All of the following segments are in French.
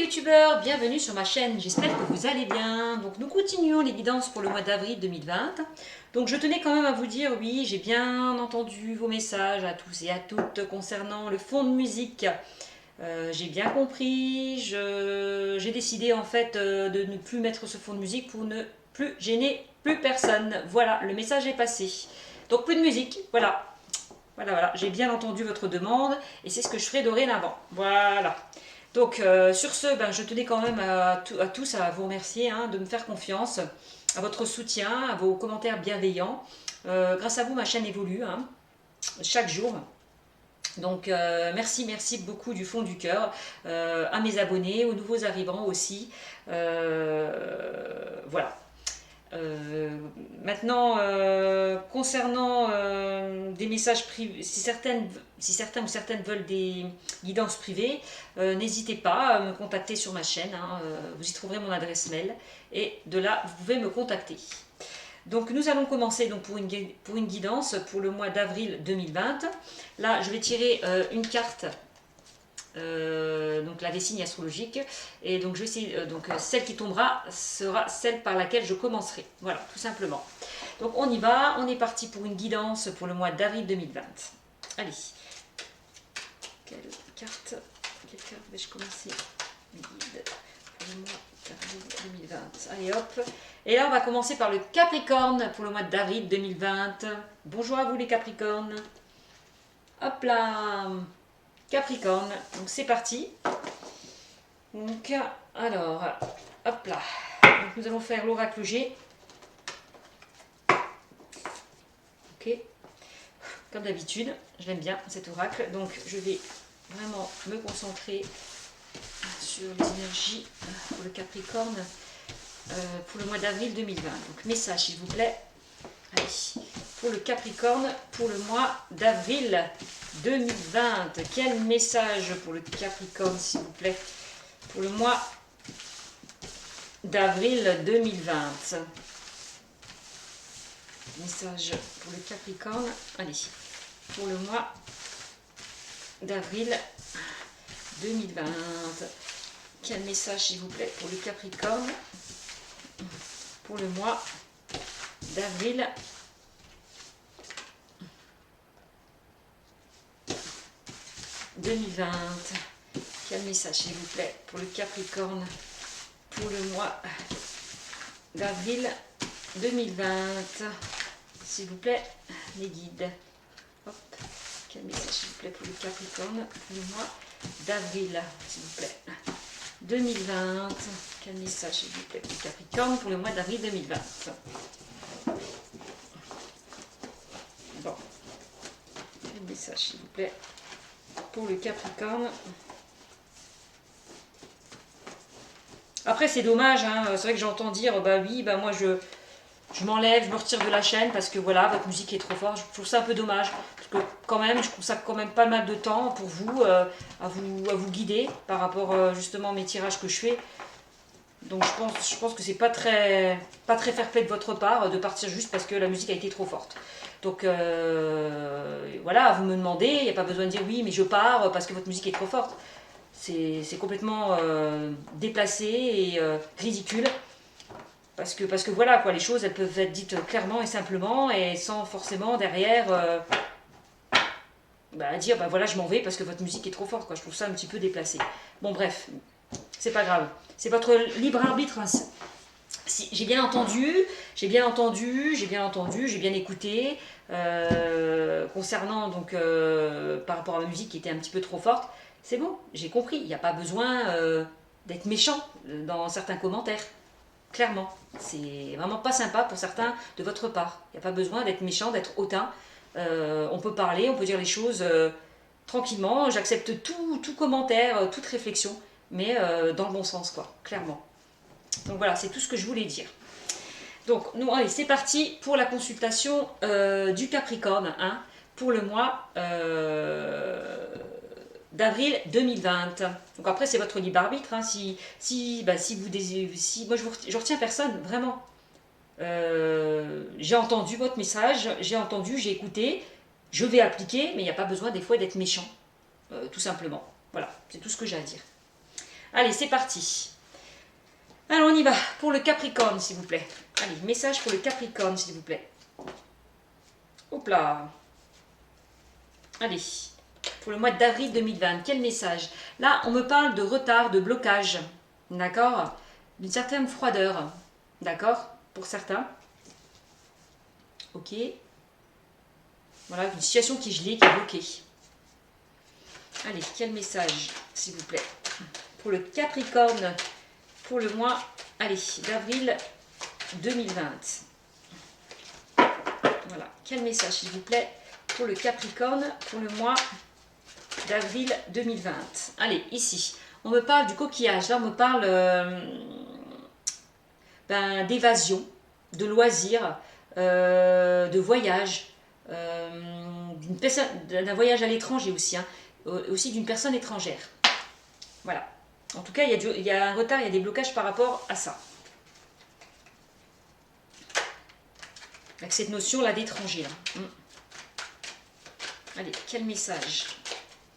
youtubeurs, bienvenue sur ma chaîne, j'espère que vous allez bien. Donc nous continuons les guidances pour le mois d'avril 2020. Donc je tenais quand même à vous dire, oui, j'ai bien entendu vos messages à tous et à toutes concernant le fond de musique. J'ai bien compris, j'ai décidé en fait de ne plus mettre ce fond de musique pour ne plus gêner plus personne. Voilà, le message est passé. Donc plus de musique, voilà. Voilà, j'ai bien entendu votre demande et c'est ce que je ferai dorénavant. Voilà. Donc sur ce, je tenais quand même à tous à vous remercier de me faire confiance, à votre soutien, à vos commentaires bienveillants. Grâce à vous, ma chaîne évolue chaque jour. Donc merci beaucoup du fond du cœur à mes abonnés, aux nouveaux arrivants aussi. Voilà. Maintenant, concernant des messages privés, si certains ou certaines veulent des guidances privées, n'hésitez pas à me contacter sur ma chaîne. Vous y trouverez mon adresse mail et de là, vous pouvez me contacter. Donc nous allons commencer donc, pour une guidance pour le mois d'avril 2020. Là, je vais tirer une carte. Donc là des signes astrologiques et donc je vais essayer donc celle qui tombera sera celle par laquelle je commencerai, voilà, tout simplement. Donc on y va, on est parti pour une guidance pour le mois d'avril 2020. Allez, quelle carte vais-je commencer? Guide pour le mois d'avril 2020. Allez hop, et là on va commencer par le Capricorne pour le mois d'avril 2020. Bonjour à vous les Capricornes. Hop là, Capricorne, donc c'est parti. Donc, alors, hop là. Donc, nous allons faire l'oracle G. Ok, comme d'habitude, je l'aime bien cet oracle. Donc, je vais vraiment me concentrer sur les énergies pour le Capricorne pour le mois d'avril 2020. Donc, message s'il vous plaît. Allez, pour le Capricorne, pour le mois d'avril 2020. Quel message pour le Capricorne, s'il vous plaît, pour le mois d'avril 2020. Message pour le Capricorne. Allez, pour le mois d'avril 2020. Quel message, s'il vous plaît, pour le Capricorne, pour le mois d'avril 2020. Quel message, s'il vous plaît, pour le Capricorne, pour le mois d'avril 2020. S'il vous plaît, les guides. Hop. Quel message, s'il vous plaît, pour le Capricorne, pour le mois d'avril, s'il vous plaît, 2020. Quel message, s'il vous plaît, pour le Capricorne, pour le mois d'avril 2020. Bon. Quel message, s'il vous plaît, pour le Capricorne. Après c'est dommage, c'est vrai que j'entends dire bah oui, bah moi je m'enlève, je me retire de la chaîne parce que voilà, votre musique est trop forte. Je trouve ça un peu dommage parce que quand même je consacre quand même pas mal de temps pour vous, à vous guider par rapport justement à mes tirages que je fais. Donc je pense que c'est pas très fair play de votre part de partir juste parce que la musique a été trop forte. Donc voilà, vous me demandez, il n'y a pas besoin de dire oui mais je pars parce que votre musique est trop forte. C'est complètement déplacé et ridicule. Parce que voilà, quoi, les choses elles peuvent être dites clairement et simplement et sans forcément derrière dire bah voilà je m'en vais parce que votre musique est trop forte, quoi. Je trouve ça un petit peu déplacé. Bon bref, c'est pas grave. C'est votre libre arbitre. Si, j'ai bien entendu, j'ai bien écouté concernant donc par rapport à ma musique qui était un petit peu trop forte. C'est bon, j'ai compris. Il n'y a pas besoin d'être méchant dans certains commentaires. Clairement, c'est vraiment pas sympa pour certains de votre part. Il n'y a pas besoin d'être méchant, d'être hautain. On peut parler, on peut dire les choses tranquillement. J'accepte tout commentaire, toute réflexion, mais dans le bon sens, quoi, clairement. Donc voilà, c'est tout ce que je voulais dire. Donc, nous, allez, c'est parti pour la consultation du Capricorne, pour le mois d'avril 2020. Donc après, c'est votre libre arbitre. Si vous désirez, moi je retiens personne, vraiment. J'ai entendu votre message, j'ai écouté, je vais appliquer, mais il n'y a pas besoin des fois d'être méchant, tout simplement. Voilà, c'est tout ce que j'ai à dire. Allez, c'est parti. Alors, on y va. Pour le Capricorne, s'il vous plaît. Allez, message pour le Capricorne, s'il vous plaît. Hop là. Allez, pour le mois d'avril 2020, quel message? Là, on me parle de retard, de blocage. D'accord? D'une certaine froideur. D'accord? Pour certains. Ok. Voilà, une situation qui est gelée, qui est bloquée. Allez, quel message, s'il vous plaît? Pour le Capricorne, pour le mois, allez, d'avril 2020. Voilà, quel message, s'il vous plaît, pour le Capricorne, pour le mois d'avril 2020. Allez, ici, on me parle du coquillage. Là, on me parle d'évasion, de loisirs, de voyage, d'un voyage à l'étranger aussi, hein, aussi d'une personne étrangère. Voilà. En tout cas, il y a un retard, il y a des blocages par rapport à ça. Avec cette notion-là d'étranger. Là. Allez, quel message?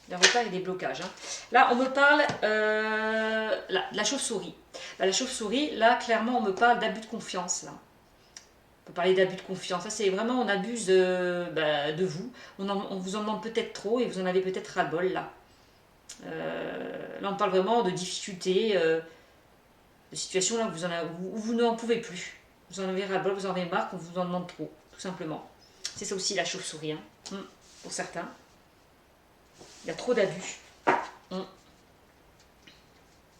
Des retards et des blocages. Hein. Là, on me parle de la chauve-souris. La chauve-souris, là, clairement, on me parle d'abus de confiance. Là. On peut parler d'abus de confiance. Ça, c'est vraiment, on abuse de vous. On vous en demande peut-être trop et vous en avez peut-être ras-le-bol, là. Là, on parle vraiment de difficultés, de situations là, où vous n'en pouvez plus. Vous en avez ras-le-bol, vous en avez marre, qu'on vous en demande trop, tout simplement. C'est ça aussi, la chauve-souris, hein, pour certains. Il y a trop d'abus. On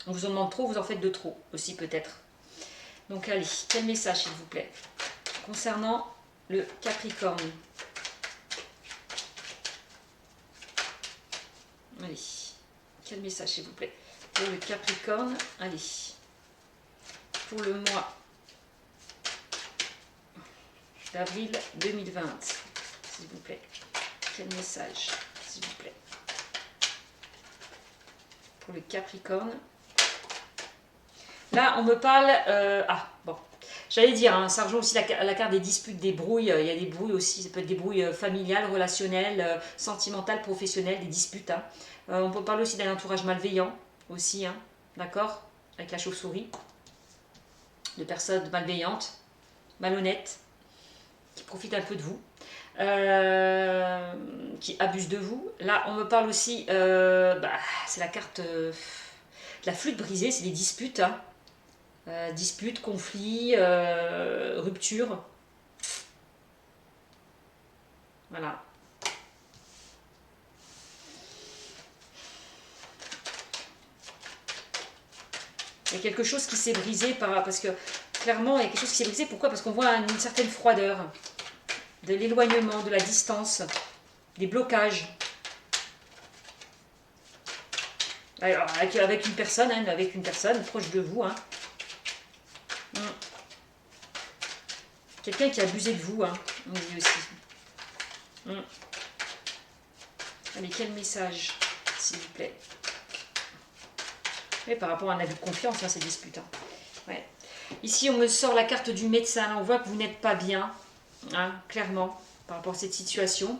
vous en demande trop, vous en faites de trop aussi peut-être. Donc allez, quel message s'il vous plaît concernant le Capricorne? Allez, quel message s'il vous plaît pour le Capricorne? Allez, pour le mois d'avril 2020, s'il vous plaît. Quel message s'il vous plaît pour le Capricorne? Là, on me parle... bon. J'allais dire, hein, ça rejoint aussi la carte des disputes, des brouilles. Il y a des brouilles aussi, ça peut être des brouilles familiales, relationnelles, sentimentales, professionnelles, des disputes. Hein. On peut parler aussi d'un entourage malveillant, aussi, hein, d'accord? Avec la chauve-souris. De personnes malveillantes, malhonnêtes, qui profitent un peu de vous. Qui abusent de vous. Là, on me parle aussi, c'est la carte de la flûte brisée, c'est des disputes. Hein. Disputes, conflits, ruptures. Voilà. Il y a quelque chose qui s'est brisé parce que clairement, il y a quelque chose qui s'est brisé. Pourquoi? Parce qu'on voit une certaine froideur, de l'éloignement, de la distance, des blocages. Alors, avec une personne, hein, proche de vous. Hein. Quelqu'un qui a abusé de vous, hein, on dit aussi. Allez, quel message, s'il vous plaît? Oui, par rapport à un abus de confiance, hein, ces disputes. Hein. Ouais. Ici, on me sort la carte du médecin. Là, on voit que vous n'êtes pas bien, hein, clairement, par rapport à cette situation.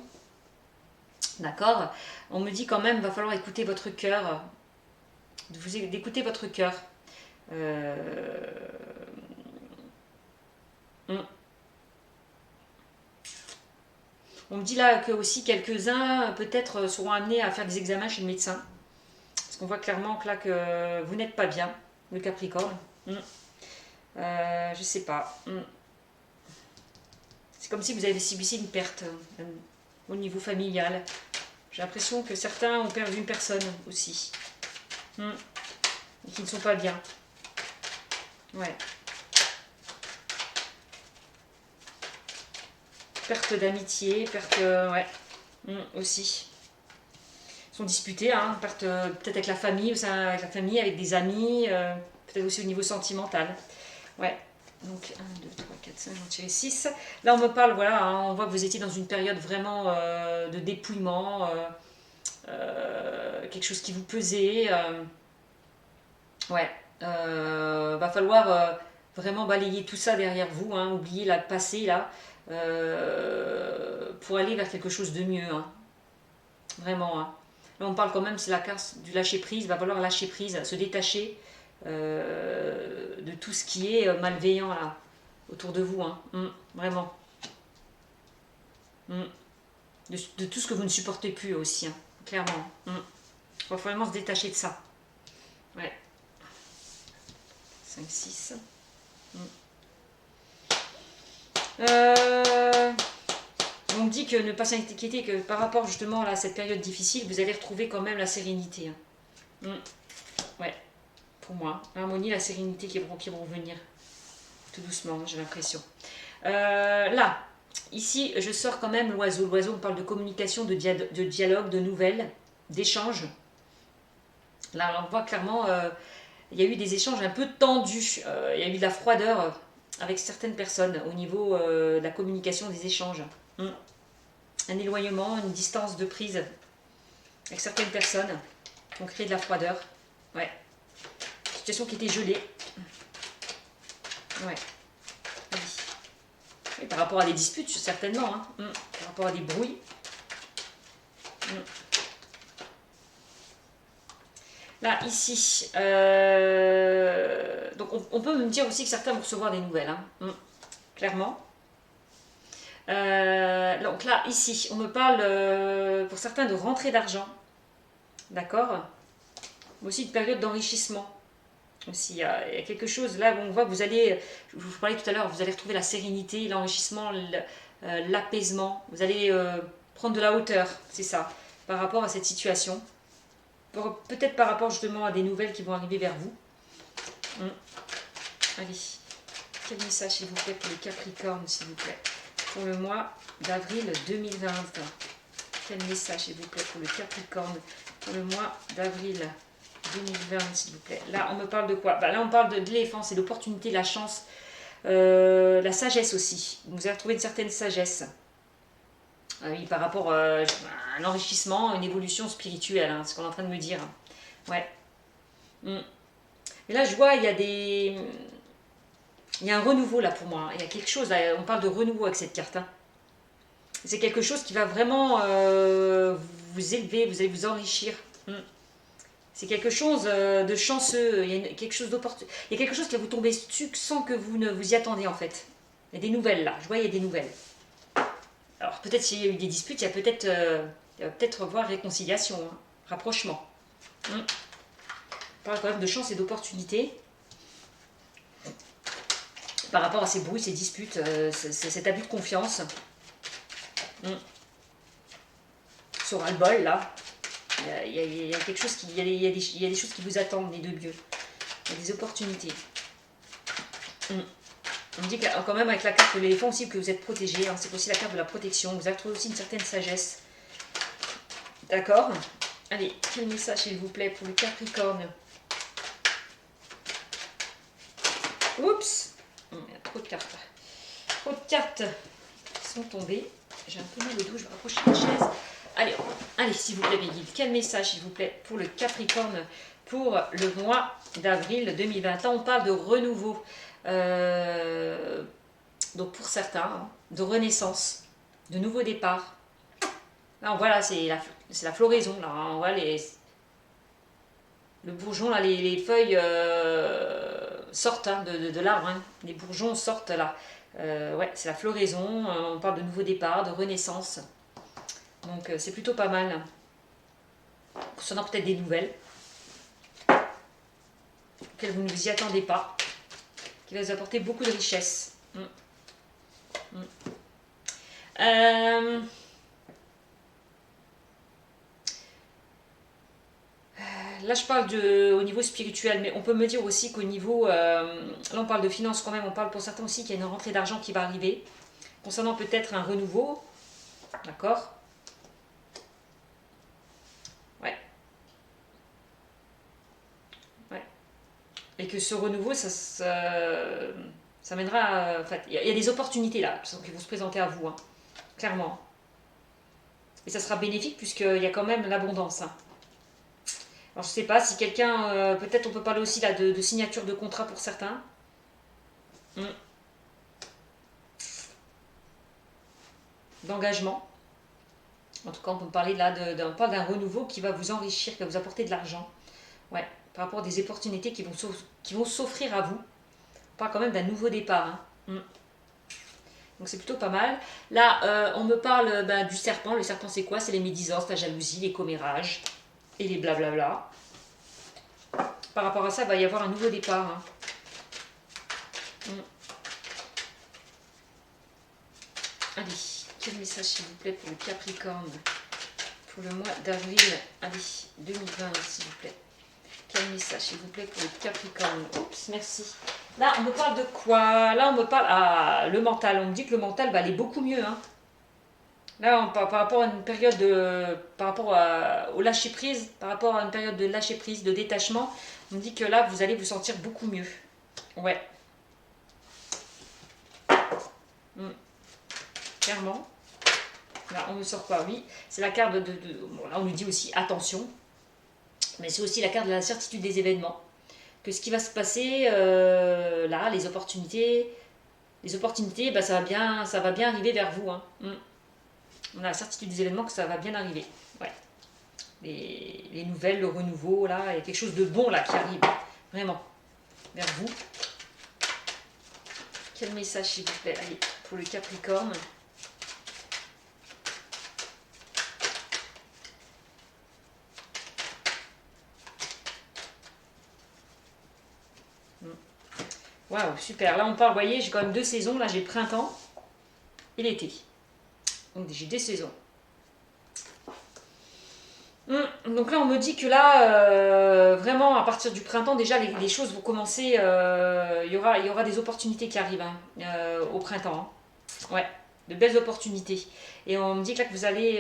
D'accord? On me dit quand même, il va falloir écouter votre cœur, d'écouter votre cœur. On me dit là que aussi quelques-uns peut-être seront amenés à faire des examens chez le médecin. Parce qu'on voit clairement que là que vous n'êtes pas bien, le Capricorne. Je sais pas. C'est comme si vous avez subi une perte au niveau familial. J'ai l'impression que certains ont perdu une personne aussi. Et qui ne sont pas bien. Ouais. Perte d'amitié, perte... ouais. Aussi. Ils sont disputés, hein. Perte peut-être avec la famille, avec des amis, peut-être aussi au niveau sentimental. Ouais. Donc 1, 2, 3, 4, 5, j'en tirais 6. Là on me parle, voilà, hein, on voit que vous étiez dans une période vraiment de dépouillement, quelque chose qui vous pesait. Ouais. Va falloir vraiment balayer tout ça derrière vous, hein, oublier le passé là, pour aller vers quelque chose de mieux. Hein. Vraiment. Hein. Là, on parle quand même, c'est la carte du lâcher prise. Il va falloir lâcher prise, se détacher de tout ce qui est malveillant là, autour de vous. Hein. Vraiment. De tout ce que vous ne supportez plus aussi, hein, clairement. Il va vraiment se détacher de ça. Ouais. 5, 6. On me dit que ne pas s'inquiéter, que par rapport justement à cette période difficile, vous allez retrouver quand même la sérénité. Hein. Ouais, pour moi. L'harmonie, la sérénité qui vont revenir. Tout doucement, j'ai l'impression. Là, ici, je sors quand même l'oiseau. L'oiseau, on parle de communication, de dialogue, de nouvelles, d'échanges. Là, on voit clairement, il y a eu des échanges un peu tendus. Il y a eu de la froideur avec certaines personnes au niveau de la communication, des échanges. Un éloignement, une distance de prise avec certaines personnes qui ont créé de la froideur. Ouais. Situation qui était gelée. Ouais. Et par rapport à des disputes, certainement. Hein. Par rapport à des brouilles. Là, ici, donc on peut me dire aussi que certains vont recevoir des nouvelles, hein. Clairement. Donc là, ici, on me parle pour certains de rentrée d'argent, d'accord. Mais aussi une période d'enrichissement. Aussi, il y a quelque chose, là, on voit que vous allez, je vous parlais tout à l'heure, vous allez retrouver la sérénité, l'enrichissement, l'apaisement. Vous allez prendre de la hauteur, c'est ça, par rapport à cette situation. Peut-être par rapport justement à des nouvelles qui vont arriver vers vous. Allez, quel message s'il vous plaît pour les Capricornes, s'il vous plaît, pour le mois d'avril 2020. Quel message s'il vous plaît pour le Capricorne, pour le mois d'avril 2020, s'il vous plaît. Là, on me parle de quoi? Là, on parle de l'éléphant, c'est l'opportunité, la chance, la sagesse aussi. Vous allez retrouver une certaine sagesse. Oui, par rapport à un enrichissement, une évolution spirituelle, hein, ce qu'on est en train de me dire. Ouais. Et là, je vois, il y a un renouveau là pour moi. Il y a quelque chose, là, on parle de renouveau avec cette carte. Hein. C'est quelque chose qui va vraiment vous élever, vous allez vous enrichir. C'est quelque chose de chanceux, il y a quelque chose d'opportun. Il y a quelque chose qui va vous tomber dessus sans que vous ne vous y attendiez en fait. Il y a des nouvelles là, je vois il y a des nouvelles. Alors peut-être s'il y a eu des disputes, il y a peut-être voir réconciliation, hein, rapprochement. On parle quand même de chance et d'opportunité. Par rapport à ces brouilles, ces disputes, cet abus de confiance. Ce ras-le-bol là. Il y a quelque chose il y a des choses qui vous attendent, les deux dieux. Il y a des opportunités. On me dit quand même avec la carte de l'éléphant aussi que vous êtes protégé. Hein, c'est aussi la carte de la protection. Vous avez trouvé aussi une certaine sagesse. D'accord. Allez, quel message s'il vous plaît pour le Capricorne? Oups. Il y a trop de cartes. Trop de cartes qui sont tombées. J'ai un peu mal au dos, je vais rapprocher la chaise. Allez, s'il vous plaît, mes guides, quel message, s'il vous plaît, pour le Capricorne pour le mois d'avril 2020. Là, on parle de renouveau. Donc, pour certains, de renaissance, de nouveau départ. Là, on voit, là, c'est la floraison. Là, on voit le bourgeon, là, les feuilles sortent hein, de l'arbre. Hein. Les bourgeons sortent, là. Ouais, c'est la floraison. On parle de nouveau départ, de renaissance. Donc c'est plutôt pas mal. Concernant peut-être des nouvelles auxquelles vous ne vous y attendez pas, qui va vous apporter beaucoup de richesse. Là je parle au niveau spirituel, mais on peut me dire aussi qu'au niveau, là on parle de finances quand même, on parle pour certains aussi qu'il y a une rentrée d'argent qui va arriver, concernant peut-être un renouveau, d'accord. Et que ce renouveau, ça mènera... En fait, il y a des opportunités là, qui vont se présenter à vous, hein, clairement. Et ça sera bénéfique puisqu'il y a quand même l'abondance. Hein. Alors je sais pas si quelqu'un... peut-être on peut parler aussi là de signature de contrat pour certains. D'engagement. En tout cas, on peut parler là on parle d'un renouveau qui va vous enrichir, qui va vous apporter de l'argent. Ouais, par rapport à des opportunités qui vont s'offrir à vous. On parle quand même d'un nouveau départ, hein. Donc c'est plutôt pas mal. Là, on me parle du serpent. Le serpent, c'est quoi? C'est les médisances, la jalousie, les commérages et les blablabla. Par rapport à ça, il va y avoir un nouveau départ, hein. Allez, quel message s'il vous plaît pour le Capricorne pour le mois d'avril, allez, 2020 s'il vous plaît. Quel message s'il vous plaît pour le Capricorne? Oups, merci. Là, on me parle de quoi? Là, on me parle... Ah, le mental. On me dit que le mental va aller beaucoup mieux, hein. Là, par rapport à une période de... Par rapport au lâcher-prise, par rapport à une période de lâcher-prise, de détachement, on me dit que là, vous allez vous sentir beaucoup mieux. Ouais. Clairement. Là, on ne sort pas, oui. C'est la carte bon, là, on nous dit aussi attention. Mais c'est aussi la carte de la certitude des événements. Que ce qui va se passer, là, les opportunités, bah, ça va bien arriver vers vous, hein. On a la certitude des événements que ça va bien arriver. Ouais. Les nouvelles, le renouveau, là, il y a quelque chose de bon là qui arrive. Vraiment. Vers vous. Quel message, s'il vous plaît, allez, pour le Capricorne? Waouh, super. Là, on parle, vous voyez, j'ai quand même deux saisons. Là, j'ai le printemps et l'été. Donc, j'ai des saisons. Donc là, on me dit que là, vraiment, à partir du printemps, déjà, les choses vont commencer. Il y aura des opportunités qui arrivent, hein, au printemps, hein. Ouais, de belles opportunités. Et on me dit que là, que vous allez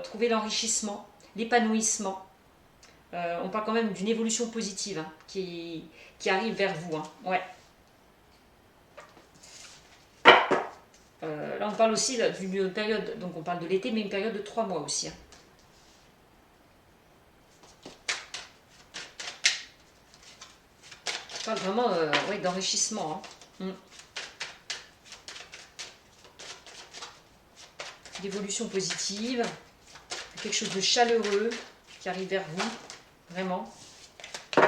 trouver l'enrichissement, l'épanouissement. On parle quand même d'une évolution positive, hein, qui arrive vers vous, hein. Ouais. Là, on parle aussi d'une période, donc on parle de l'été, mais une période de 3 mois aussi, hein. Je parle vraiment ouais, d'enrichissement, hein. D'évolution positive, quelque chose de chaleureux qui arrive vers vous, vraiment. Ouais.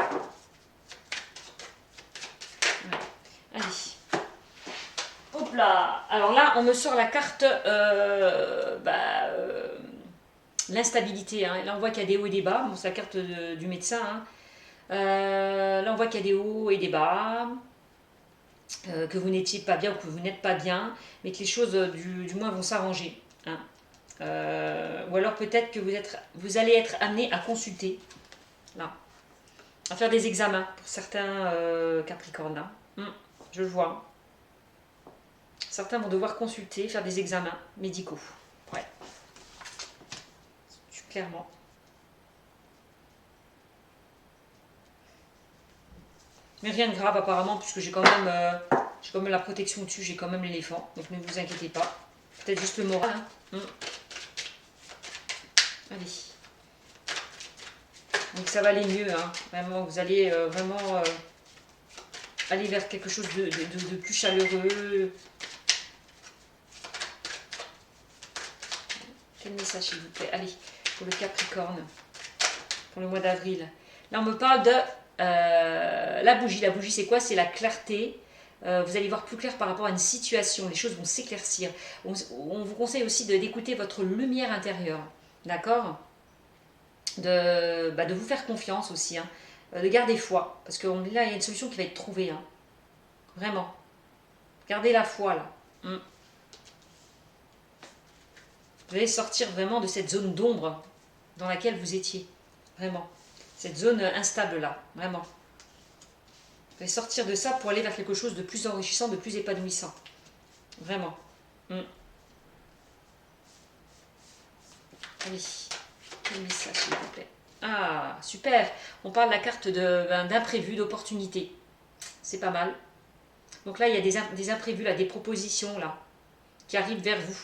Allez. Hop là. Alors là, on me sort la carte l'instabilité, hein. Là, on voit qu'il y a des hauts et des bas. Bon, c'est la carte du médecin, hein. Là, on voit qu'il y a des hauts et des bas, que vous n'étiez pas bien ou que vous n'êtes pas bien, mais que les choses, du moins, vont s'arranger, hein. Ou alors peut-être que vous allez être amené à consulter, là, à faire des examens pour certains Capricornes, là. Je le vois. Certains vont devoir consulter, faire des examens médicaux. Ouais. Clairement. Mais rien de grave apparemment, puisque j'ai quand même la protection au-dessus, j'ai quand même l'éléphant. Donc ne vous inquiétez pas. Peut-être juste le moral, hein. Allez. Donc ça va aller mieux, hein. Vraiment, vous allez vraiment aller vers quelque chose de plus chaleureux. Quel message, s'il vous plaît? Allez, pour le Capricorne, pour le mois d'avril. Là, on me parle de la bougie. La bougie, c'est quoi? C'est la clarté. Vous allez voir plus clair par rapport à une situation. Les choses vont s'éclaircir. On vous conseille aussi d'écouter votre lumière intérieure. D'accord? De vous faire confiance aussi, hein. De garder foi. Parce que là, il y a une solution qui va être trouvée, hein. Vraiment. Gardez la foi, là. Vous allez sortir vraiment de cette zone d'ombre dans laquelle vous étiez. Vraiment. Cette zone instable, là. Vraiment. Vous allez sortir de ça pour aller vers quelque chose de plus enrichissant, de plus épanouissant. Vraiment. Allez. Quel message, s'il vous plaît? Ah, super. On parle de la carte d'imprévu, d'opportunité. C'est pas mal. Donc là, il y a des imprévus, là, des propositions, là, qui arrivent vers vous.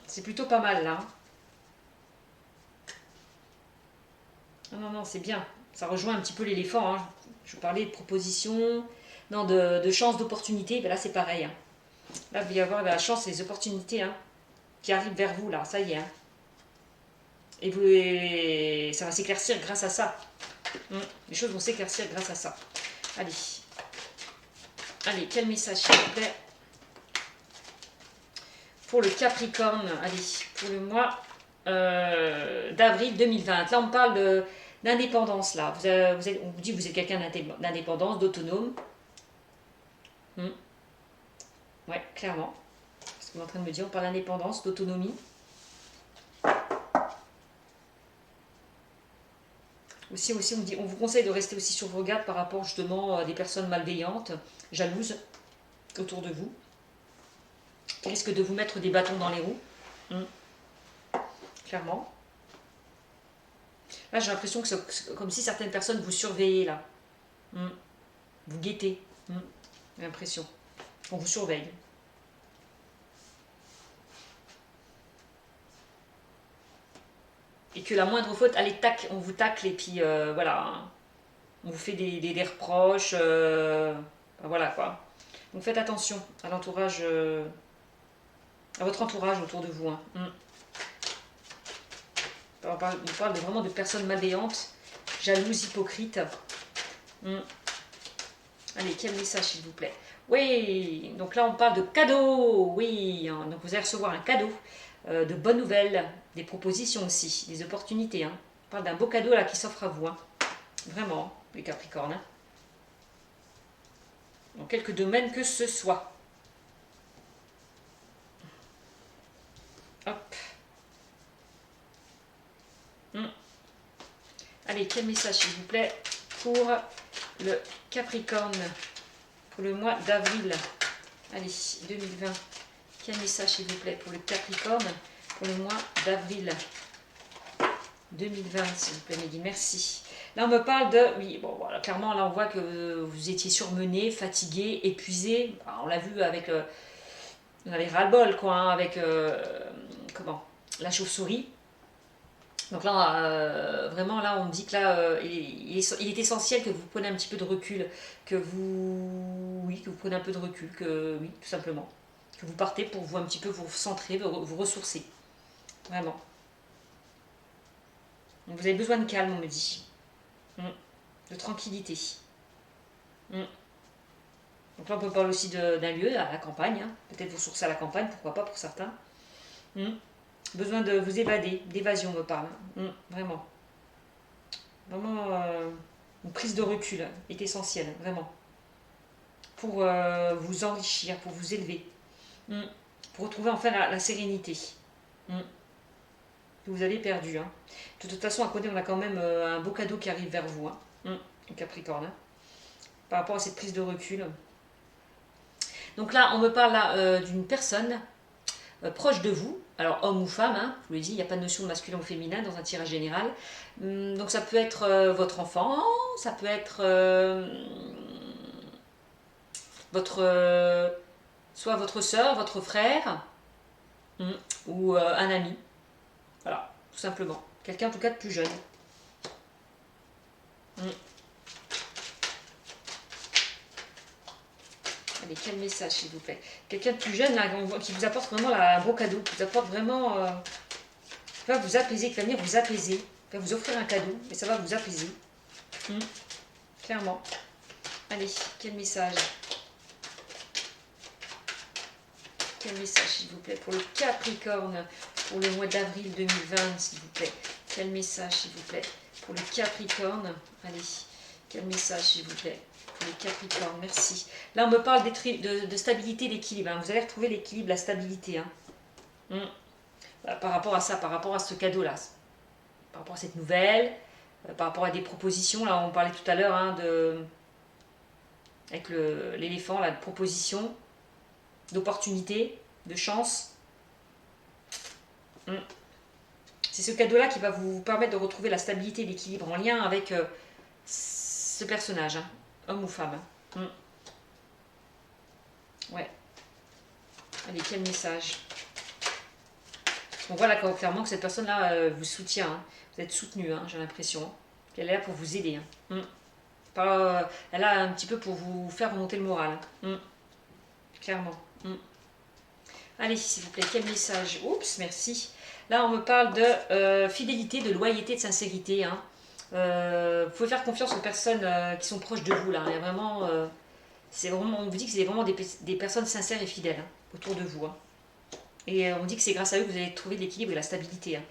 C'est plutôt pas mal, là. Non, non, c'est bien. Ça rejoint un petit peu l'éléphant, hein. Je vous parlais de propositions, non, de chances, d'opportunités. Ben là, c'est pareil, hein. Là, il va y avoir la chance et les opportunités, hein, qui arrive vers vous là, ça y est. Hein. Et ça va s'éclaircir grâce à ça. Les choses vont s'éclaircir grâce à ça. Allez. Allez, quel message s'il vous plaît pour le Capricorne, allez, pour le mois d'avril 2020. Là, on parle d'indépendance, là. On vous dit que vous êtes quelqu'un d'indépendance, d'autonome. Ouais, clairement. Ce qu'on est en train de me dire, on parle d'indépendance, d'autonomie. Aussi, on vous conseille de rester aussi sur vos gardes par rapport justement à des personnes malveillantes, jalouses, autour de vous, qui risquent de vous mettre des bâtons dans les roues. Clairement. Là, j'ai l'impression que c'est comme si certaines personnes vous surveillaient, là. Vous guettez. J'ai l'impression. On vous surveille. Et que la moindre faute, allez, tac, on vous tacle et puis voilà. On vous fait des reproches. Voilà quoi. Donc faites attention à l'entourage, à votre entourage autour de vous. Hein. On parle vraiment de personnes malveillantes, jalouses, hypocrites. Allez, quel message s'il vous plaît. Oui, donc là on parle de cadeaux. Oui, hein, donc vous allez recevoir un cadeau, de bonnes nouvelles, des propositions aussi, des opportunités. Hein. On parle d'un beau cadeau là qui s'offre à vous. Hein. Vraiment, les Capricornes. Hein. Dans quelques domaines que ce soit. Hop. Allez, quel message s'il vous plaît pour le Capricorne pour le mois d'avril. Allez, 2020. Quel message s'il vous plaît pour le Capricorne pour le mois d'avril 2020, s'il vous plaît, Mehdi, merci. Là, on me parle de... Oui, bon, voilà, clairement, là, on voit que vous étiez surmené, fatigué, épuisé. Alors, on l'a vu avec... on avait ras-le-bol, quoi, hein, avec... comment la chauve-souris. Donc là, vraiment, là, on me dit que là, il est essentiel que vous preniez un petit peu de recul, que vous... Oui, que vous preniez un peu de recul, que... Oui, tout simplement. Que vous partez pour vous un petit peu vous centrer, vous ressourcer. Vraiment. Donc vous avez besoin de calme, on me dit. De tranquillité. Donc là, on peut parler aussi d'un lieu, à la campagne. Hein. Peut-être vous sourcer à la campagne, pourquoi pas pour certains. Besoin de vous évader, d'évasion, on me parle. Vraiment. Vraiment, une prise de recul est essentielle, vraiment. Pour vous enrichir, pour vous élever. Pour retrouver enfin la sérénité. Que vous avez perdu. Hein. De toute façon, à côté, on a quand même un beau cadeau qui arrive vers vous. Hein. Capricorne. Hein. Par rapport à cette prise de recul. Donc là, on me parle là d'une personne proche de vous, alors homme ou femme, hein, je vous l'ai dit, il n'y a pas de notion de masculin ou féminin dans un tirage général. Donc ça peut être votre enfant, ça peut être soit votre soeur, votre frère, ou un ami. Voilà, tout simplement. Quelqu'un en tout cas de plus jeune. Allez, quel message s'il vous plaît. Quelqu'un de plus jeune là, qui vous apporte vraiment un beau cadeau, qui vous apporte vraiment... qui va vous apaiser, qui va venir vous apaiser, qui va vous offrir un cadeau, mais ça va vous apaiser. Clairement. Allez, quel message. Quel message s'il vous plaît pour le Capricorne, pour le mois d'avril 2020 s'il vous plaît. Quel message s'il vous plaît pour le Capricorne. Allez, quel message s'il vous plaît. Les Capricornes, merci. Là, on me parle de stabilité, d'équilibre. Hein. Vous allez retrouver l'équilibre, la stabilité. Hein. Par rapport à ça, par rapport à ce cadeau-là. Par rapport à cette nouvelle, par rapport à des propositions. Là, on parlait tout à l'heure hein, avec l'éléphant, de propositions, d'opportunités, de chances. C'est ce cadeau-là qui va vous permettre de retrouver la stabilité et l'équilibre en lien avec ce personnage. Hein. Homme ou femme. Ouais. Allez, quel message. On voit là clairement que cette personne-là vous soutient. Hein. Vous êtes soutenu, hein, j'ai l'impression. Hein. Elle est là pour vous aider. Hein. Elle a un petit peu pour vous faire remonter le moral. Hein. Clairement. Allez, s'il vous plaît, quel message? Oups, merci. Là, on me parle de fidélité, de loyauté, de sincérité. Hein. Vous pouvez faire confiance aux personnes qui sont proches de vous. Là. Il y a vraiment, on vous dit que c'est vraiment des personnes sincères et fidèles hein, autour de vous. Hein. Et on dit que c'est grâce à eux que vous allez trouver l'équilibre et la stabilité. Hein.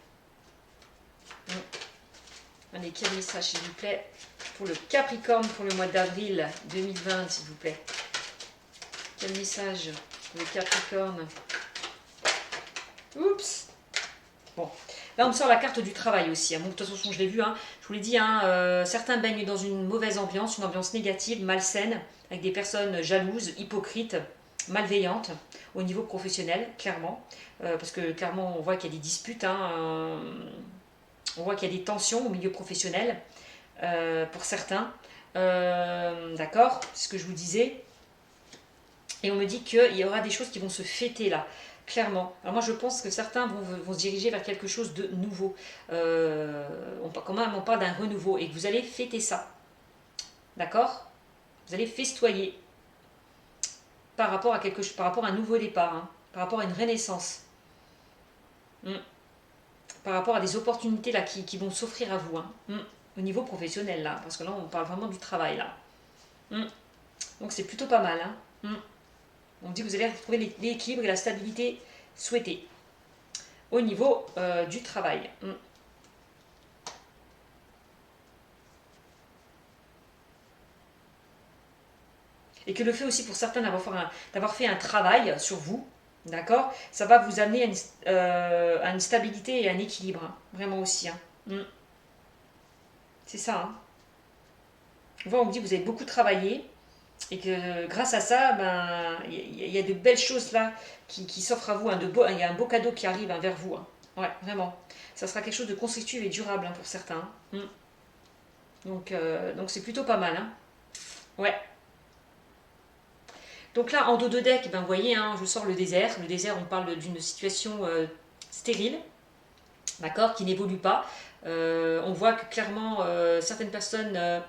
Allez, quel message, s'il vous plaît, pour le Capricorne pour le mois d'avril 2020, s'il vous plaît. Quel message pour le Capricorne? Oups. Bon, là on me sort la carte du travail aussi. Hein. Bon, de toute façon, je l'ai vu, hein. Je vous l'ai dit, hein, certains baignent dans une mauvaise ambiance, une ambiance négative, malsaine, avec des personnes jalouses, hypocrites, malveillantes, au niveau professionnel, clairement. Parce que clairement, on voit qu'il y a des disputes, hein, on voit qu'il y a des tensions au milieu professionnel, pour certains. D'accord, c'est ce que je vous disais. Et on me dit qu'il y aura des choses qui vont se fêter là. Clairement. Alors moi je pense que certains vont se diriger vers quelque chose de nouveau. Quand même on parle d'un renouveau et que vous allez fêter ça. D'accord? Vous allez festoyer par rapport à quelque chose, par rapport à un nouveau départ, hein, par rapport à une renaissance. Par rapport à des opportunités là qui vont s'offrir à vous. Hein, au niveau professionnel là. Parce que là on parle vraiment du travail là. Donc c'est plutôt pas mal. Hein. On dit que vous allez retrouver l'équilibre et la stabilité souhaitée au niveau du travail. Et que le fait aussi pour certains d'avoir fait un travail sur vous, d'accord, ça va vous amener à une stabilité et à un équilibre, hein, vraiment aussi. Hein. C'est ça. Hein. On me dit que vous avez beaucoup travaillé, et que grâce à ça, ben, y a de belles choses là qui s'offrent à vous. Hein, il y a un beau cadeau qui arrive hein, vers vous. Hein. Ouais, vraiment. Ça sera quelque chose de constructif et durable hein, pour certains. Hein. Donc c'est plutôt pas mal. Hein. Ouais. Donc là, en dos de deck, ben, vous voyez, hein, je sors le désert. Le désert, on parle d'une situation stérile, d'accord, qui n'évolue pas. On voit que clairement, certaines personnes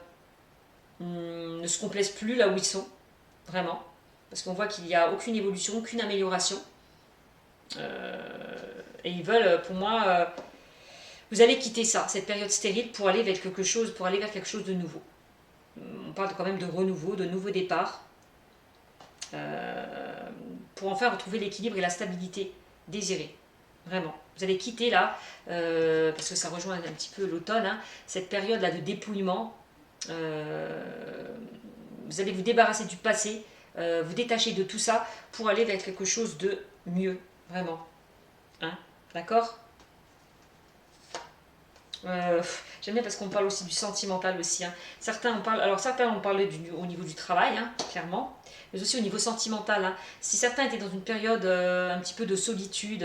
ne se complaisent plus là où ils sont, vraiment. Parce qu'on voit qu'il n'y a aucune évolution, aucune amélioration. Et ils veulent, pour moi, vous allez quitter ça, cette période stérile, pour aller vers quelque chose, de nouveau. On parle quand même de renouveau, de nouveau départ, pour enfin retrouver l'équilibre et la stabilité désirée. Vraiment. Vous allez quitter là, parce que ça rejoint un petit peu l'automne, hein, cette période là de dépouillement. Vous allez vous débarrasser du passé, vous détacher de tout ça pour aller vers quelque chose de mieux, vraiment. Hein, d'accord? J'aime bien parce qu'on parle aussi du sentimental aussi. Hein. Certains on parle au niveau du travail, hein, clairement, mais aussi au niveau sentimental. Hein. Si certains étaient dans une période un petit peu de solitude,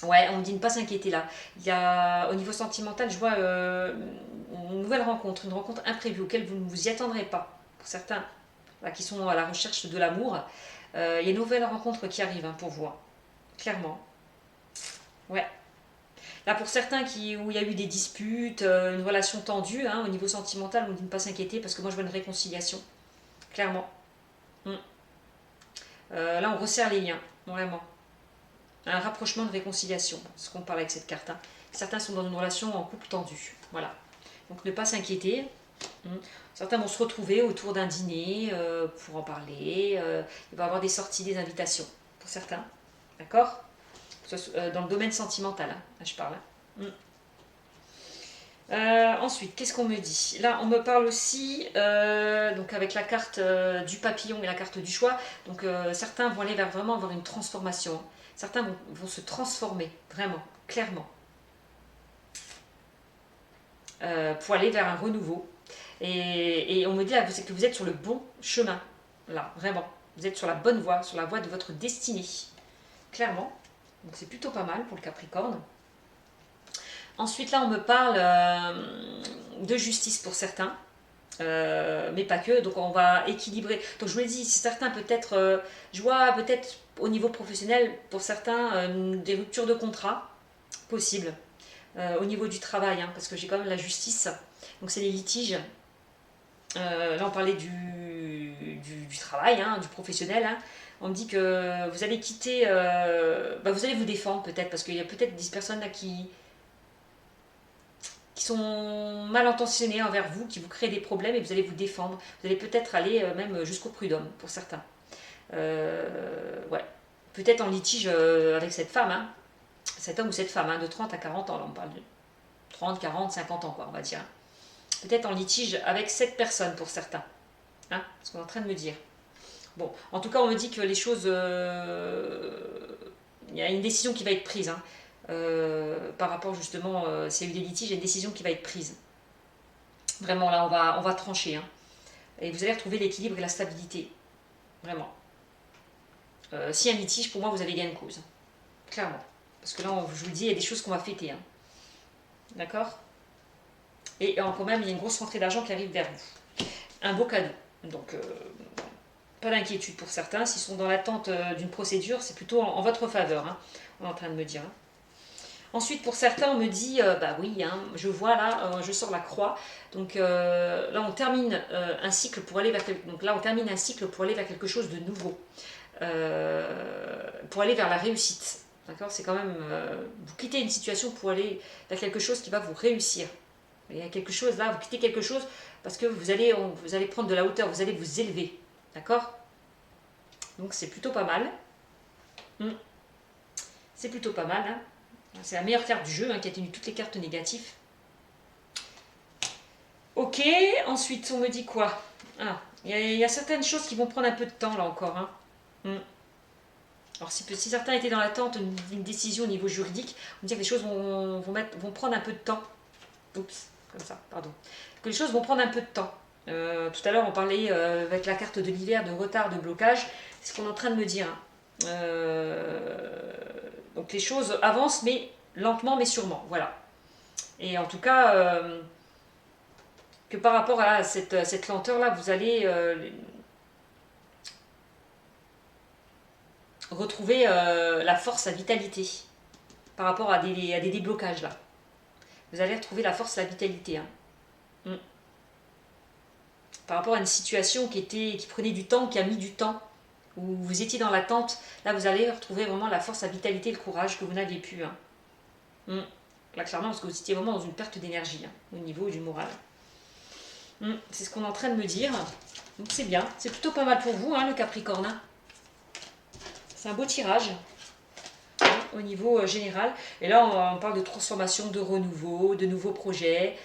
ouais, on me dit de ne pas s'inquiéter là. Il y a, au niveau sentimental, je vois une nouvelle rencontre, une rencontre imprévue auquel vous ne vous y attendrez pas. Pour certains là, qui sont à la recherche de l'amour, il y a une nouvelle rencontre qui arrive hein, pour vous. Hein. Clairement. Ouais. Là, pour certains où il y a eu des disputes, une relation tendue, hein, au niveau sentimental, on me dit de ne pas s'inquiéter parce que moi je vois une réconciliation. Clairement. Là, on resserre les liens, vraiment. Un rapprochement de réconciliation, ce qu'on parle avec cette carte. Hein. Certains sont dans une relation en couple tendue. Voilà. Donc ne pas s'inquiéter. Certains vont se retrouver autour d'un dîner pour en parler. Il va y avoir des sorties, des invitations pour certains. D'accord? Dans le domaine sentimental, hein, là je parle. Ensuite, qu'est-ce qu'on me dit? Là, on me parle aussi, donc avec la carte du papillon et la carte du choix. Donc, certains vont aller vers vraiment avoir une transformation. Hein. Certains vont se transformer, vraiment, clairement, pour aller vers un renouveau. Et on me dit là que vous êtes sur le bon chemin, là, vraiment. Vous êtes sur la bonne voie, sur la voie de votre destinée, clairement. Donc, c'est plutôt pas mal pour le Capricorne. Ensuite, là, on me parle de justice pour certains, mais pas que. Donc, on va équilibrer. Donc, je vous l'ai dit, certains peut-être, je vois peut-être au niveau professionnel, pour certains, des ruptures de contrat possibles au niveau du travail, hein, parce que j'ai quand même la justice. Donc, c'est les litiges. Là, on parlait du travail, hein, du professionnel. Hein. On me dit que vous allez quitter, vous allez vous défendre peut-être, parce qu'il y a peut-être des personnes là qui sont mal intentionnées envers vous, qui vous créent des problèmes et vous allez vous défendre. Vous allez peut-être aller même jusqu'au prud'homme pour certains. Ouais. Peut-être en litige avec cette femme, hein, cet homme ou cette femme, hein, de 30 à 40 ans, là on parle de 30, 40, 50 ans, quoi, on va dire. Peut-être en litige avec cette personne pour certains. Hein, ce qu'on est en train de me dire. Bon, en tout cas, on me dit que les choses. Il y a une décision qui va être prise. Hein, par rapport justement, s'il y a eu des litiges, il y a une décision qui va être prise. Vraiment, là, on va trancher. Hein, et vous allez retrouver l'équilibre et la stabilité. Vraiment. S'il y a un litige, pour moi, vous avez gain de cause. Clairement. Parce que là, je vous le dis, il y a des choses qu'on va fêter. Hein. D'accord. Et quand même, il y a une grosse rentrée d'argent qui arrive vers vous. Un beau cadeau. Donc, pas d'inquiétude pour certains. S'ils sont dans l'attente d'une procédure, c'est plutôt en votre faveur. Hein, on est en train de me dire. Hein. Ensuite, pour certains, on me dit, bah oui, hein, je vois là, je sors la croix. Donc là, on termine un cycle pour aller vers quelque chose de nouveau. Pour aller vers la réussite. D'accord. C'est quand même, vous quittez une situation pour aller vers quelque chose qui va vous réussir. Il y a quelque chose là, vous quittez quelque chose parce que vous allez prendre de la hauteur, vous allez vous élever. D'accord. Donc c'est plutôt pas mal. C'est plutôt pas mal. Hein. C'est la meilleure carte du jeu, hein, qui a tenu toutes les cartes négatives. Ok, ensuite on me dit quoi? Il y a certaines choses qui vont prendre un peu de temps là encore. Hein. Alors si certains étaient dans l'attente d'une décision au niveau juridique, on me dit que les choses vont prendre un peu de temps. Oups, comme ça, pardon. Que les choses vont prendre un peu de temps. Tout à l'heure on parlait avec la carte de l'hiver de retard, de blocage. C'est ce qu'on est en train de me dire. Hein. Donc les choses avancent, mais lentement, mais sûrement. Voilà. Et en tout cas, que par rapport à cette lenteur-là, vous allez retrouver la force, la vitalité. Par rapport à des déblocages, là. Vous allez retrouver la force, la vitalité. Hein. Par rapport à une situation qui prenait du temps, qui a mis du temps, où vous étiez dans l'attente, là vous allez retrouver vraiment la force, la vitalité, le courage que vous n'aviez plus. Hein. Là clairement, parce que vous étiez vraiment dans une perte d'énergie, hein, au niveau du moral. C'est ce qu'on est en train de me dire. Donc c'est bien, c'est plutôt pas mal pour vous, hein, le Capricorne. Hein. C'est un beau tirage, hein, au niveau général. Et là on parle de transformation, de renouveau, de nouveaux projets.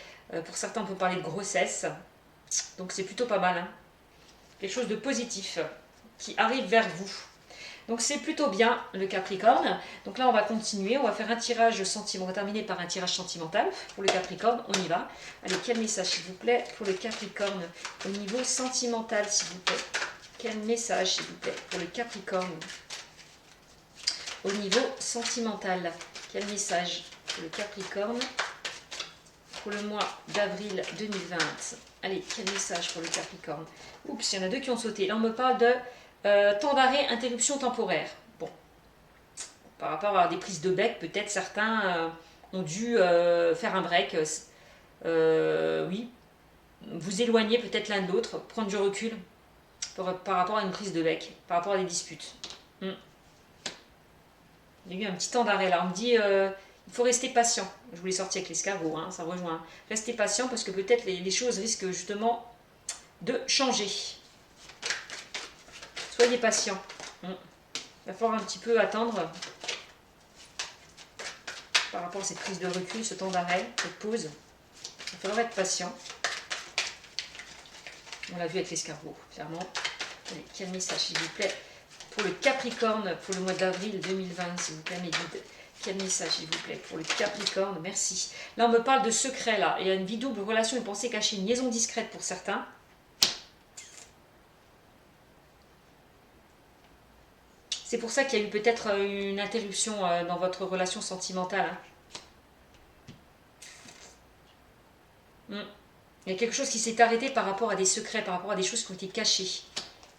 Pour certains on peut parler de grossesse. Donc c'est plutôt pas mal. Hein. Quelque chose de positif qui arrive vers vous. Donc c'est plutôt bien le Capricorne. Donc là on va continuer, on va faire un tirage sentimental, on va terminer par un tirage sentimental pour le Capricorne, on y va. Allez, quel message s'il vous plaît pour le Capricorne au niveau sentimental s'il vous plaît. Quel message s'il vous plaît pour le Capricorne au niveau sentimental. Quel message pour le Capricorne pour le mois d'avril 2020. Allez, quel message pour le Capricorne. Oups, il y en a deux qui ont sauté. Là on me parle de temps d'arrêt, interruption temporaire. Bon, par rapport à des prises de bec, peut-être certains ont dû faire un break. Oui, vous éloigner peut-être l'un de l'autre, prendre du recul par rapport à une prise de bec, par rapport à des disputes. Il y a eu un petit temps d'arrêt là. On me dit il faut rester patient. Je voulais sortir avec l'escargot, hein, ça rejoint. Restez patient parce que peut-être les choses risquent justement de changer. Soyez patient. Il va falloir un petit peu attendre par rapport à cette prise de recul, ce temps d'arrêt, cette pause. Il va falloir être patient. On l'a vu avec l'escargot, clairement. Allez, quel message, s'il vous plaît, pour le Capricorne, pour le mois d'avril 2020, s'il vous plaît, mes guides. Quel message, s'il vous plaît, pour le Capricorne, merci. Là, on me parle de secret, là. Il y a une vie double, relation, une pensée cachée, une liaison discrète pour certains. C'est pour ça qu'il y a eu peut-être une interruption dans votre relation sentimentale. Hein. Il y a quelque chose qui s'est arrêté par rapport à des secrets, par rapport à des choses qui ont été cachées.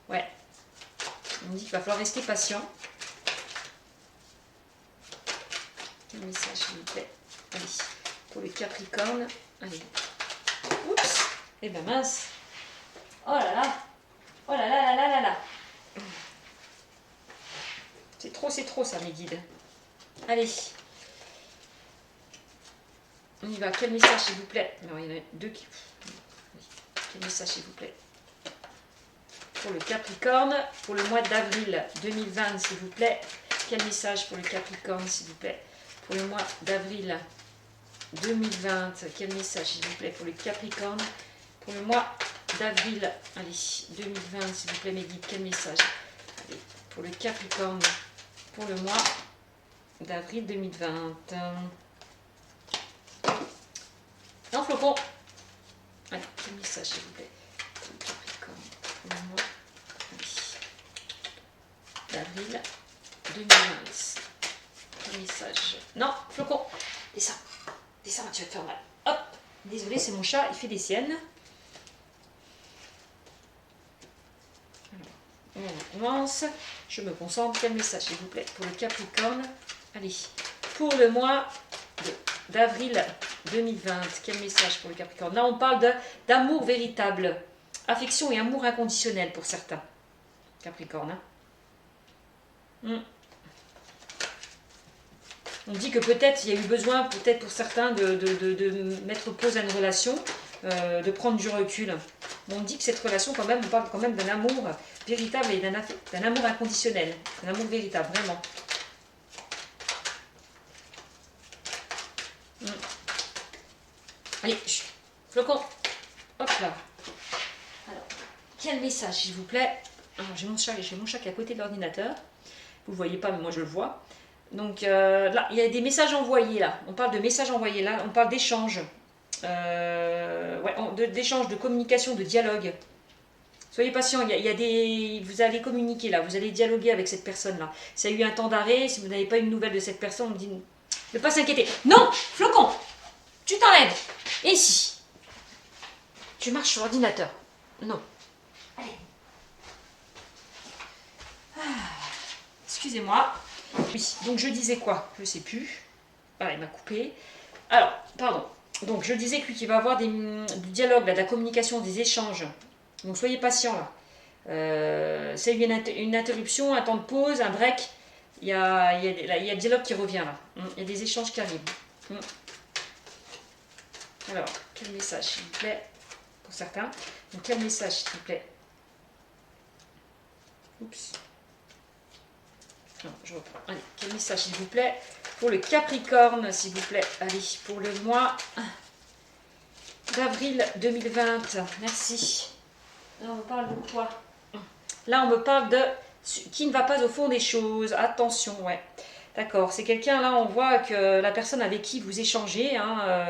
Ouais. On me dit qu'il va falloir rester patient. Quel message, s'il vous plaît. Allez, pour le Capricorne. Allez. Oups. Eh ben mince. Oh là là. Oh là là là là là là. C'est trop ça, mes guides. Allez. On y va. Quel message, s'il vous plaît? Alors, il y en a deux qui... Quel message, s'il vous plaît? Pour le Capricorne, pour le mois d'avril 2020, s'il vous plaît. Quel message pour le Capricorne, s'il vous plaît? Pour le mois d'avril 2020, quel message, s'il vous plaît, pour le Capricorne? Pour le mois d'avril, allez, 2020, s'il vous plaît, mes guides, quel message? Allez, pour le Capricorne, pour le mois d'avril 2020. Non, flocon. Allez, quel message, s'il vous plaît? Pour le Capricorne, pour le mois d'avril 2020. Quel message? Non, flocon. Descends, descends, tu vas te faire mal. Hop, désolé, c'est mon chat, il fait des siennes. Alors, on commence. Je me concentre. Quel message, s'il vous plaît, pour le Capricorne? Allez, pour le mois d'avril 2020, quel message pour le Capricorne? Là, on parle d'amour véritable, affection et amour inconditionnel pour certains. Capricorne, hein. On dit que peut-être il y a eu besoin, peut-être pour certains, de mettre pause à une relation, de prendre du recul. On dit que cette relation, quand même, on parle quand même d'un amour véritable et d'un amour inconditionnel. Un amour véritable, vraiment. Allez, flocon. Hop là. Alors, quel message, s'il vous plaît? Alors, j'ai mon chat qui est à côté de l'ordinateur. Vous ne le voyez pas, mais moi je le vois. Donc là, il y a des messages envoyés là. On parle de messages envoyés là. On parle d'échanges. D'échanges, de communication, de dialogue. Soyez patient. Vous allez communiquer là. Vous allez dialoguer avec cette personne là. S'il y a eu un temps d'arrêt, si vous n'avez pas une nouvelle de cette personne, on me dit de ne pas s'inquiéter. Non, flocon, tu t'enlèves. Et ici, tu marches sur l'ordinateur. Non. Allez. Excusez-moi. Oui, donc je disais quoi? Je ne sais plus. Voilà, il m'a coupé. Alors, pardon. Donc je disais que lui, qu'il va avoir du dialogue, là, de la communication, des échanges. Donc soyez patient là. C'est une interruption, un temps de pause, un break. Il y a le dialogue qui revient là. Il y a des échanges qui arrivent. Alors, quel message, s'il vous plaît, pour certains. Donc quel message, s'il vous plaît? Oups. Non, je reprends. Allez, quel message, s'il vous plaît, pour le Capricorne, s'il vous plaît. Allez, pour le mois d'avril 2020. Merci. Là, on me parle de quoi? Là, on me parle de qui ne va pas au fond des choses. Attention, ouais. D'accord, c'est quelqu'un, là, on voit que la personne avec qui vous échangez,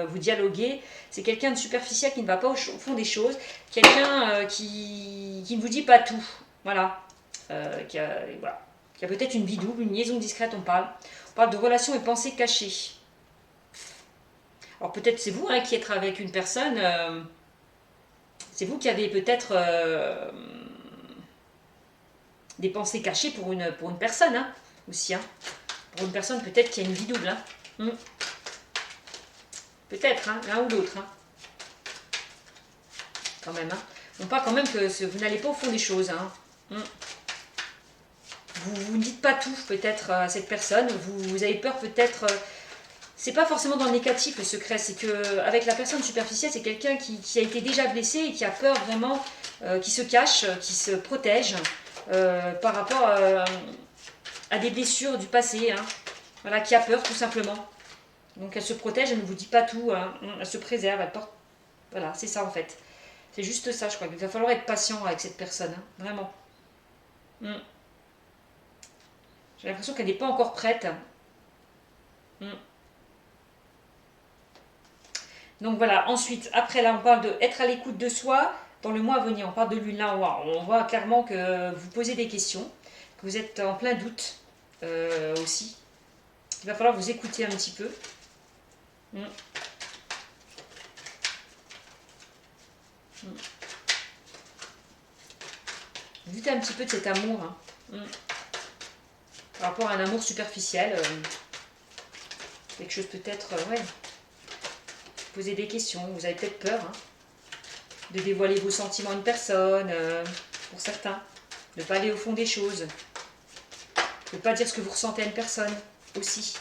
vous dialoguez, c'est quelqu'un de superficiel qui ne va pas au fond des choses. Quelqu'un qui ne vous dit pas tout. Voilà. Voilà. Il y a peut-être une vie double, une liaison discrète, on parle. On parle de relations et pensées cachées. Alors peut-être c'est vous qui êtes avec une personne, c'est vous qui avez peut-être des pensées cachées pour une personne aussi. Pour une personne peut-être qui a une vie double. Peut-être, l'un ou l'autre. Quand même. On parle quand même que vous n'allez pas au fond des choses. Vous ne dites pas tout peut-être à cette personne, vous avez peur peut-être, c'est pas forcément dans le négatif le secret, c'est que avec la personne superficielle, c'est quelqu'un qui a été déjà blessé et qui a peur vraiment, qui se cache, qui se protège par rapport à des blessures du passé, voilà, qui a peur tout simplement. Donc elle se protège, elle ne vous dit pas tout, elle se préserve, elle porte, voilà, c'est ça en fait. C'est juste ça, je crois. Il va falloir être patient avec cette personne, vraiment. J'ai l'impression qu'elle n'est pas encore prête. Donc voilà, ensuite, après là, on parle d'être à l'écoute de soi dans le mois à venir. On parle de lune là, on voit clairement que vous posez des questions, que vous êtes en plein doute aussi. Il va falloir vous écouter un petit peu. Doutez un petit peu de cet amour. Par rapport à un amour superficiel, quelque chose peut-être, poser des questions, vous avez peut-être peur de dévoiler vos sentiments à une personne, pour certains. Ne pas aller au fond des choses. Ne pas dire ce que vous ressentez à une personne aussi.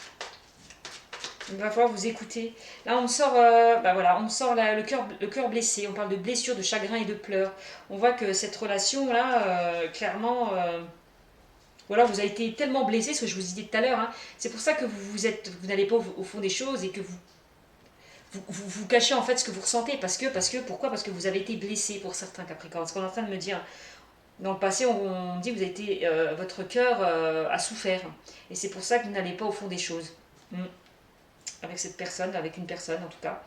Il va falloir vous écouter. Là, on me sort, voilà, on me sort le cœur blessé. On parle de blessure, de chagrin et de pleurs. On voit que cette relation-là, clairement, voilà, vous avez été tellement blessé, ce que je vous disais tout à l'heure. Hein. C'est pour ça que vous n'allez pas au fond des choses et que vous cachez en fait ce que vous ressentez. Pourquoi? Parce que vous avez été blessé pour certains Capricornes. Ce qu'on est en train de me dire. Dans le passé, on dit que vous avez été, votre cœur a souffert. Et c'est pour ça que vous n'allez pas au fond des choses. Avec cette personne, avec une personne en tout cas.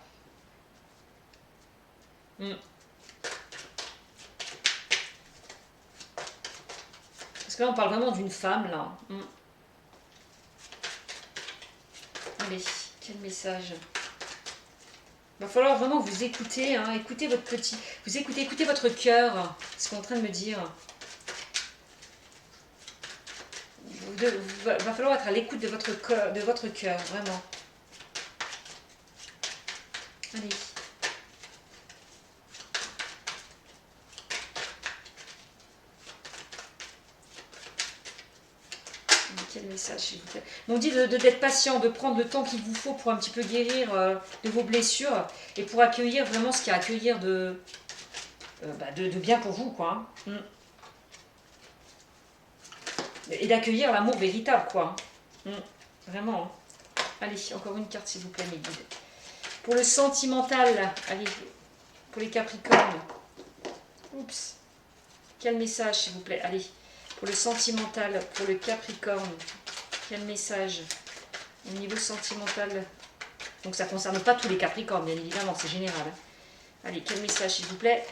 Parce que là, on parle vraiment d'une femme, là. Allez, quel message. Il va falloir vraiment vous écouter, hein, écouter votre petit... Vous écoutez votre cœur, ce qu'on est en train de me dire. Va falloir être à l'écoute de votre cœur, vraiment. Allez. Quel message, s'il vous plaît. On dit d'être patient, de prendre le temps qu'il vous faut pour un petit peu guérir de vos blessures et pour accueillir vraiment ce qu'il y a à accueillir de bien pour vous, quoi. Et d'accueillir l'amour véritable, quoi. Vraiment. Allez, encore une carte, s'il vous plaît, mes guides. Pour le sentimental, allez, pour les Capricornes. Oups. Quel message, s'il vous plaît. Allez, pour le sentimental, pour le Capricorne. Quel message au niveau sentimental. Donc ça ne concerne pas tous les Capricornes, bien évidemment, c'est général. Allez, quel message, s'il vous plaît,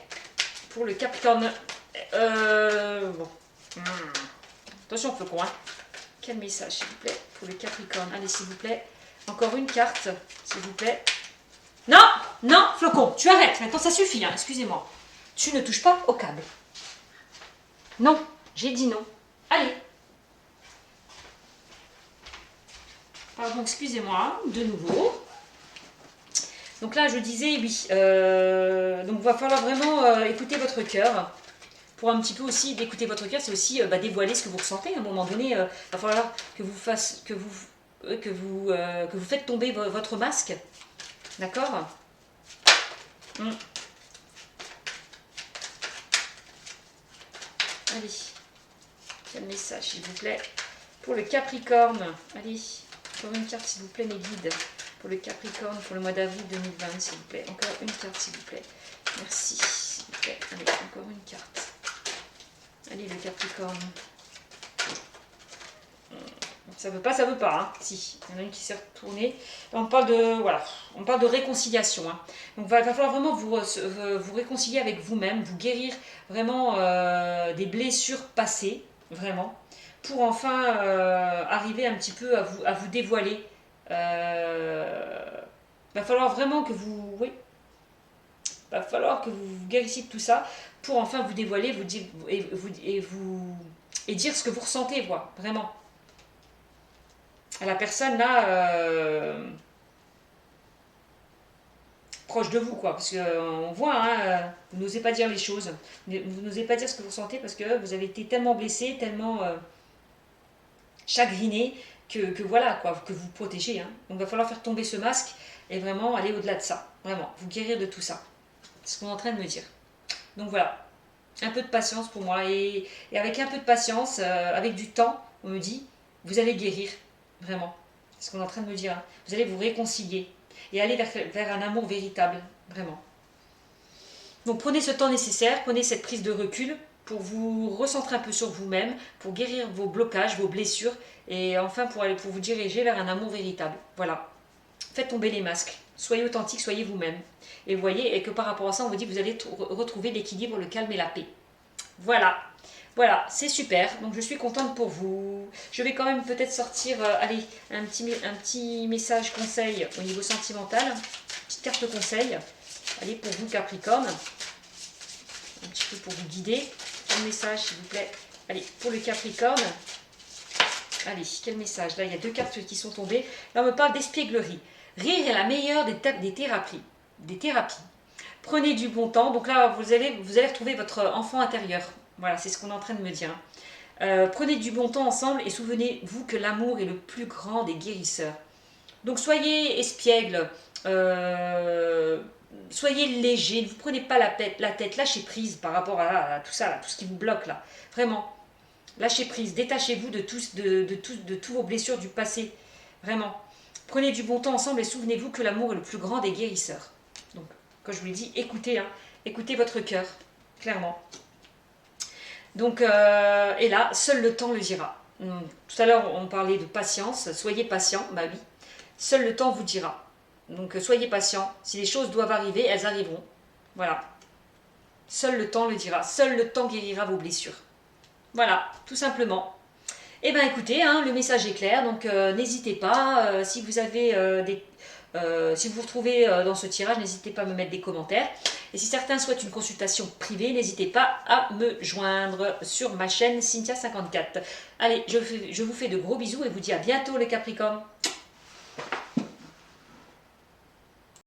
pour le Capricorne. Bon. Attention, flocon, hein. Quel message, s'il vous plaît, pour le Capricorne. Allez, s'il vous plaît, encore une carte, s'il vous plaît. Non, non, flocon, tu arrêtes. Maintenant, ça suffit, hein, excusez-moi. Tu ne touches pas au câble. Non, j'ai dit non. Allez. Pardon, excusez-moi, de nouveau. Donc là, je disais, oui, donc il va falloir vraiment écouter votre cœur. Pour un petit peu aussi d'écouter votre cœur, c'est aussi dévoiler ce que vous ressentez. À un moment donné, il va falloir que vous faites tomber votre masque. D'accord? Allez, quel message, s'il vous plaît, pour le Capricorne. Allez, encore une carte, s'il vous plaît, mes guides. Pour le Capricorne, pour le mois d'avril 2020, s'il vous plaît. Encore une carte, s'il vous plaît. Merci, s'il vous plaît. Allez, encore une carte. Allez, le Capricorne. Ça veut pas, hein. Si, il y en a une qui s'est retournée. Là, on parle de réconciliation. Hein. Donc, il va falloir vraiment vous réconcilier avec vous-même, vous guérir vraiment des blessures passées, vraiment, pour enfin arriver un petit peu à vous dévoiler. Il va falloir vraiment que vous... Oui. Il va falloir que vous guérissiez de tout ça pour enfin vous dévoiler et dire ce que vous ressentez, quoi, vraiment. À la personne là, proche de vous, quoi, parce qu'on voit, hein, vous n'osez pas dire les choses, vous n'osez pas dire ce que vous ressentez parce que vous avez été tellement blessé, tellement chagriné que voilà, quoi, que vous protégez. Hein. Donc il va falloir faire tomber ce masque et vraiment aller au-delà de ça, vraiment, vous guérir de tout ça. C'est ce qu'on est en train de me dire. Donc voilà, un peu de patience pour moi. Et avec un peu de patience, avec du temps, on me dit, vous allez guérir, vraiment. C'est ce qu'on est en train de me dire. Hein. Vous allez vous réconcilier et aller vers un amour véritable, vraiment. Donc prenez ce temps nécessaire, prenez cette prise de recul pour vous recentrer un peu sur vous-même, pour guérir vos blocages, vos blessures, et enfin pour vous diriger vers un amour véritable. Voilà. Faites tomber les masques. Soyez authentique, soyez vous-même. Et vous voyez, et que par rapport à ça, on vous dit que vous allez retrouver l'équilibre, le calme et la paix. Voilà. Voilà, c'est super. Donc je suis contente pour vous. Je vais quand même peut-être sortir, allez, un petit message conseil au niveau sentimental. Petite carte conseil. Allez, pour vous Capricorne. Un petit peu pour vous guider. Quel message, s'il vous plaît. Allez, pour le Capricorne. Allez, quel message. Là, il y a deux cartes qui sont tombées. Là, on me parle d'espièglerie. Rire est la meilleure des thérapies. Prenez du bon temps. Donc là, vous allez retrouver votre enfant intérieur. Voilà, c'est ce qu'on est en train de me dire. Prenez du bon temps ensemble et souvenez-vous que l'amour est le plus grand des guérisseurs. Donc soyez espiègle, soyez léger, ne vous prenez pas la tête, lâchez prise par rapport à tout ça, là, tout ce qui vous bloque là. Vraiment, lâchez prise, détachez-vous de tous vos blessures du passé. Vraiment. Prenez du bon temps ensemble et souvenez-vous que l'amour est le plus grand des guérisseurs. Donc, comme je vous l'ai dit, écoutez, hein, écoutez votre cœur, clairement. Donc, et là, seul le temps le dira. Tout à l'heure, on parlait de patience. Soyez patient, bah oui. Seul le temps vous dira. Donc, soyez patient. Si les choses doivent arriver, elles arriveront. Voilà. Seul le temps le dira. Seul le temps guérira vos blessures. Voilà, tout simplement. Eh bien, écoutez, hein, le message est clair. Donc, n'hésitez pas. Si vous avez si vous vous retrouvez dans ce tirage, n'hésitez pas à me mettre des commentaires. Et si certains souhaitent une consultation privée, n'hésitez pas à me joindre sur ma chaîne Cynthia54. Allez, je vous fais de gros bisous et vous dis à bientôt les Capricornes.